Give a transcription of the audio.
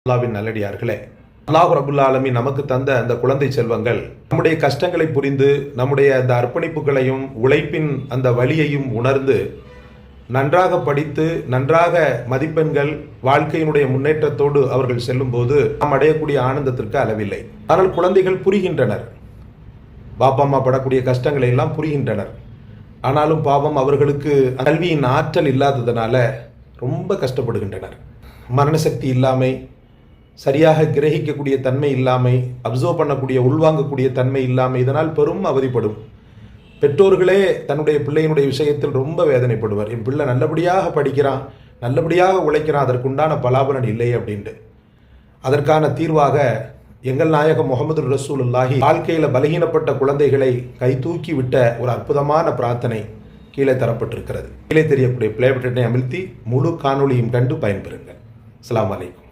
அல்லாஹ்வின் நல்லடியார்களே, அல்லாஹ் ரபுல் ஆலமீன் நமக்கு தந்த அந்த குழந்தை செல்வங்கள் நம்முடைய கஷ்டங்களை புரிந்து நம்முடைய அந்த அர்ப்பணிப்புகளையும் உழைப்பின் அந்த வலியையும் உணர்ந்து நன்றாக படித்து நன்றாக மதிப்பெண்கள் வாழ்க்கையினுடைய முன்னேற்றத்தோடு அவர்கள் செல்லும் போது நாம் அடையக்கூடிய ஆனந்தத்திற்கு அளவில்லை. ஆனால் குழந்தைகள் புரிகின்றனர், பாப்பா அம்மா படக்கூடிய கஷ்டங்களை எல்லாம் புரிகின்றனர். ஆனாலும் பாவம் அவர்களுக்கு கல்வியின் ஆற்றல் இல்லாததுனால ரொம்ப கஷ்டப்படுகின்றனர். மரணசக்தி இல்லாமை, சரியாக கிரகிக்கக்கூடிய தன்மை இல்லாமை, அப்சர்வ் பண்ணக்கூடிய உள்வாங்கக்கூடிய தன்மை இல்லாமை, இதனால் பெரும் அவதிப்படும். பெற்றோர்களே தன்னுடைய பிள்ளையினுடைய விஷயத்தில் ரொம்ப வேதனைப்படுவார். என் பிள்ளை நல்லபடியாக படிக்கிறான், நல்லபடியாக உழைக்கிறான், அதற்குண்டான பலாபலன் இல்லை அப்படின்ட்டு. அதற்கான தீர்வாக எங்கள் நாயகம் முகமது ரசூலுல்லாஹி வாழ்க்கையில் பலகீனப்பட்ட குழந்தைகளை கை தூக்கி விட்ட ஒரு அற்புதமான பிரார்த்தனை கீழே தரப்பட்டிருக்கிறது. கீழே தெரியக்கூடிய பிளே பட்டனை அமிழ்த்தி முழு காணொளியும் கண்டு பயன்பெறுங்கள். அஸ்ஸலாமு அலைக்கும்.